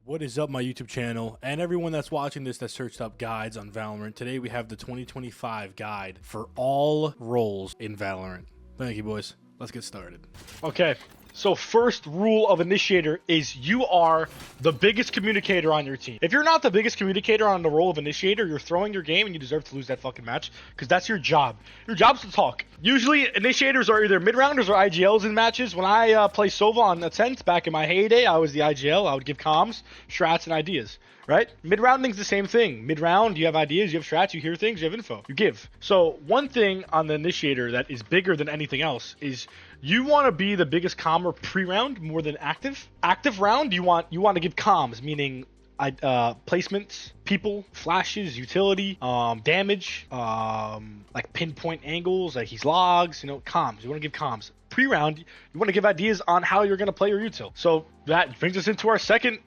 What is up, my YouTube channel, and everyone that's watching this that searched up guides on Valorant. Today we have the 2025 guide for all roles in Valorant. Thank you, boys. Let's get started. Okay, so first rule of Initiator is you are the biggest communicator on your team. If you're not the biggest communicator on the role of Initiator, you're throwing your game and you deserve to lose that fucking match because that's your job. Your job's to talk. Usually, Initiators are either mid-rounders or IGLs in matches. When I play Sova on Ascent back in my heyday, I was the IGL. I would give comms, strats, and ideas. Right? Mid-rounding's the same thing. Mid-round, you have ideas, you have strats, you hear things, you have info. You give. So one thing on the Initiator that is bigger than anything else is you want to be the biggest commer pre-round more than active. Active round, you want to give comms, meaning placements, people, flashes, utility, damage, like pinpoint angles, like he's logs, you know, comms. You want to give comms. Pre-round, you want to give ideas on how you're going to play your util. So that brings us into our second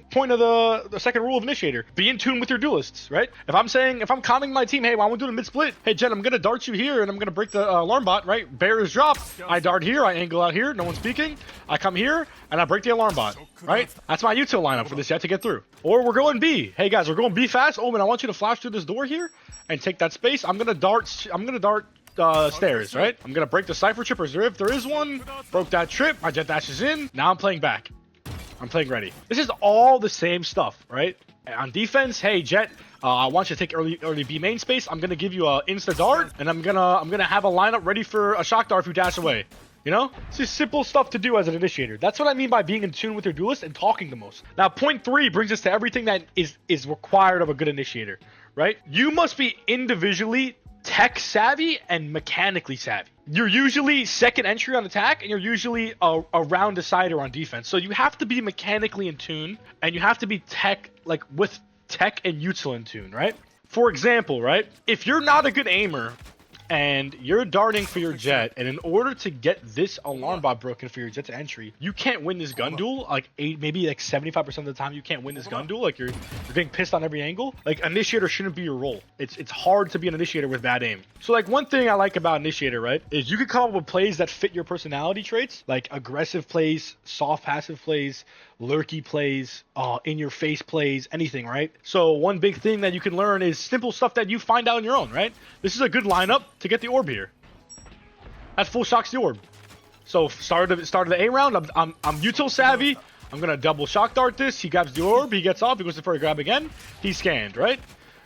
point of the second rule of Initiator. Be in tune with your duelists, right? If I'm calming my team, hey, well, I want to do the mid split. Hey, Jen, I'm going to dart you here and I'm going to break the alarm bot, right? Bear is drop. I dart here, I angle out here, no one's speaking. I come here and I break the alarm bot, right? That's my util lineup for this yet to get through. Or we're going B. Hey guys, we're going B fast. Omen, I want you to flash through this door here and take that space. I'm going to dart stairs, right? I'm gonna break the Cypher trip reserve if there is one. Broke that trip. My jet dash is in. Now I'm playing back. I'm playing ready. This is all the same stuff, right? On defense, hey Jet, I want you to take early B main space. I'm gonna give you a insta dart, and I'm gonna have a lineup ready for a shock dart if you dash away. You know, it's just simple stuff to do as an Initiator. That's what I mean by being in tune with your duelist and talking the most. Now, point 3 brings us to everything that is required of a good Initiator, right? You must be individually tech savvy and mechanically savvy. You're usually second entry on attack and you're usually a round decider on defense. So you have to be mechanically in tune and you have to be with tech and util in tune, right? For example, right? If you're not a good aimer and you're darting for your jet, and in order to get this alarm bot broken for your jet to entry, you can't win this gun duel. Maybe 75% of the time you can't win this gun duel. Like you're getting pissed on every angle. Like Initiator shouldn't be your role. It's hard to be an Initiator with bad aim. So like one thing I like about Initiator, right, is you can come up with plays that fit your personality traits, like aggressive plays, soft passive plays, lurky plays, in your face plays, anything, right? So one big thing that you can learn is simple stuff that you find out on your own, right? This is a good lineup to get the orb here. That's full shocks the orb. So start of the A round, I'm util savvy. I'm gonna double shock dart this. He grabs the orb, he gets off, he goes for a grab again. He's scanned, right?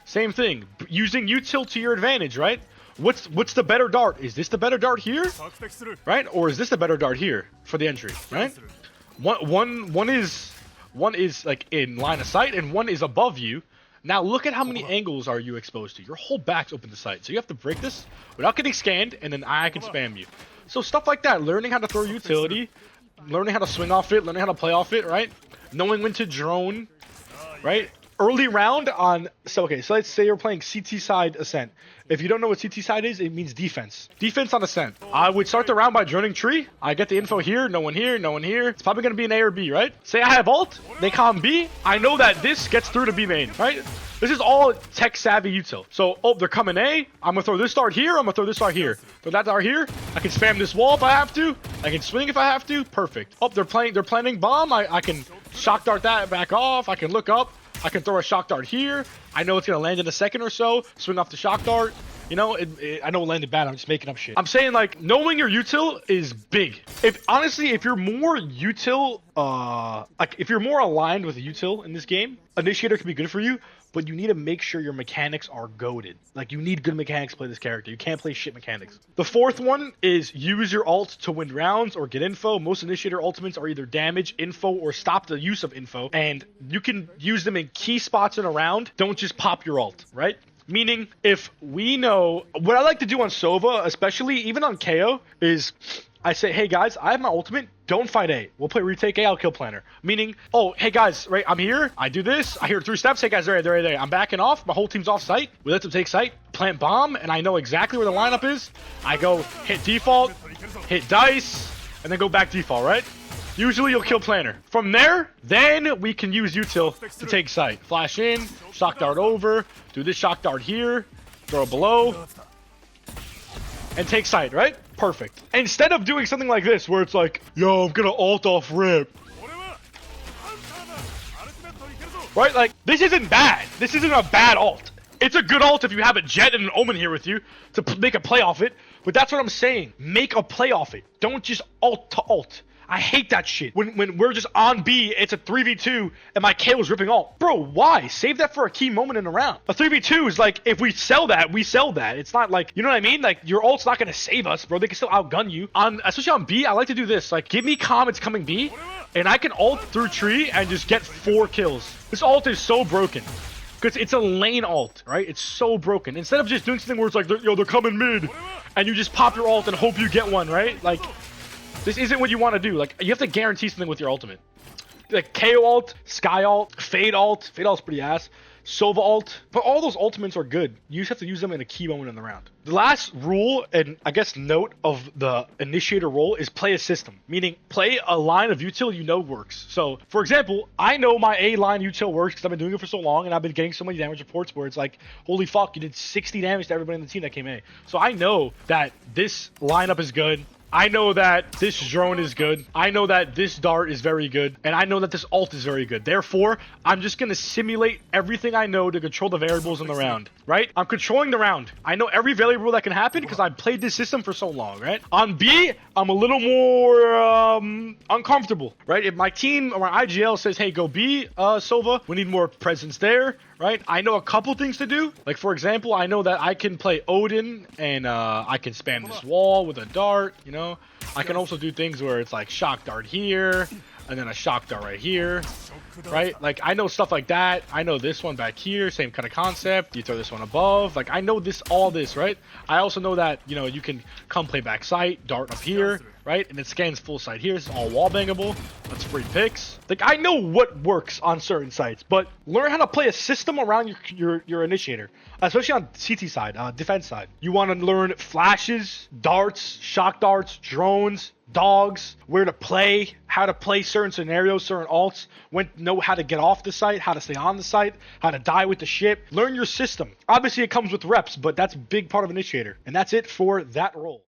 Same thing, using util to your advantage, right? What's the better dart? Is this the better dart here, right? Or is this the better dart here for the entry, right? One is like in line of sight and one is above you. Now look at how many angles are you exposed to. Your whole back's open to sight. So you have to break this without getting scanned, and then I can spam you. So stuff like that, learning how to throw utility, learning how to swing off it, learning how to play off it, right? Knowing when to drone, right? Early round on, so let's say you're playing CT side Ascent. If you don't know what CT side is, it means defense. Defense on Ascent. I would start the round by droning tree. I get the info here, no one here, no one here. It's probably gonna be an A or B, right? Say I have ult, they calm B. I know that this gets through to B main, right? This is all tech savvy util. So, they're coming A. I'm gonna throw this dart here, I'm gonna throw this dart here. Throw that dart here. I can spam this wall if I have to. I can swing if I have to. Perfect. They're planning bomb. I can shock dart that back off. I can look up. I can throw a shock dart here. I know it's going to land in a second or so. Swing off the shock dart. You know, I know it landed bad. I'm just making up shit. I'm saying, like, knowing your util is big. Honestly, if you're more util, if you're more aligned with util in this game, Initiator can be good for you, but you need to make sure your mechanics are goated. Like, you need good mechanics to play this character. You can't play shit mechanics. The fourth one is use your ult to win rounds or get info. Most Initiator ultimates are either damage, info, or stop the use of info, and you can use them in key spots in a round. Don't just pop your ult, right? Meaning, if we know, what I like to do on Sova, especially even on KO, is I say, hey guys, I have my ultimate, don't fight A. We'll play retake A, I'll kill planner. Meaning, oh, hey guys, right, I'm here, I do this, I hear 3 steps, hey guys, they're there. I'm backing off, my whole team's off site, we let them take site, plant bomb, and I know exactly where the lineup is. I go hit default, hit dice, and then go back default, right? Usually you'll kill planner. From there, then we can use util to take site. Flash in, shock dart over, do this shock dart here, throw below, and take site, right? Perfect. Instead of doing something like this, where it's like, yo, I'm gonna ult off rip. right? Like, this isn't bad. This isn't a bad ult. It's a good ult if you have a Jet and an Omen here with you to make a play off it. But that's what I'm saying. Make a play off it. Don't just ult to ult. I hate that shit. When we're just on B, it's a 3v2, and my KO is ripping ult. Bro, why? Save that for a key moment in the round. A 3v2 is like, if we sell that, we sell that. It's not like, you know what I mean? Like, your ult's not gonna save us, bro. They can still outgun you. Especially on B, I like to do this. Like, give me Comets coming B, and I can ult through tree and just get 4 kills. This ult is so broken. Because it's a lane ult, right? It's so broken. Instead of just doing something where it's like, they're coming mid, and you just pop your ult and hope you get one, right? Like, this isn't what you want to do. Like, you have to guarantee something with your ultimate. Like, KO ult, Sky ult, Fade ult. Fade ult's pretty ass. Sova ult. But all those ultimates are good. You just have to use them in a key moment in the round. The last rule, and I guess note of the initiator role, is play a system. Meaning, play a line of util you know works. So, for example, I know my A line util works because I've been doing it for so long, and I've been getting so many damage reports where it's like, holy fuck, you did 60 damage to everybody in the team that came A. So I know that this lineup is good. I know that this drone is good. I know that this dart is very good. And I know that this ult is very good. Therefore, I'm just going to simulate everything I know to control the variables in the round, right? I'm controlling the round. I know every variable that can happen because I've played this system for so long, right? On B, I'm a little more uncomfortable, right? If my team or my IGL says, hey, go B, Sova, we need more presence there, right? I know a couple things to do. Like, for example, I know that I can play Odin and I can spam this wall with a dart, you know? I can also do things where it's like shock dart here and then a shock dart right here, right? Like, I know stuff like that. I know this one back here, same kind of concept. You throw this one above. Like, I know all this, right? I also know that, you know, you can come play back sight, dart up here, right? And it scans full sight here. It's all wall bangable. That's free picks. Like, I know what works on certain sites, but learn how to play a system around your initiator, especially on CT side, defense side. You want to learn flashes, darts, shock darts, drones, dogs, where to play, how to play certain scenarios, certain ults, know how to get off the site, how to stay on the site, how to die with the ship. Learn your system. Obviously, it comes with reps, but that's a big part of Initiator. And that's it for that role.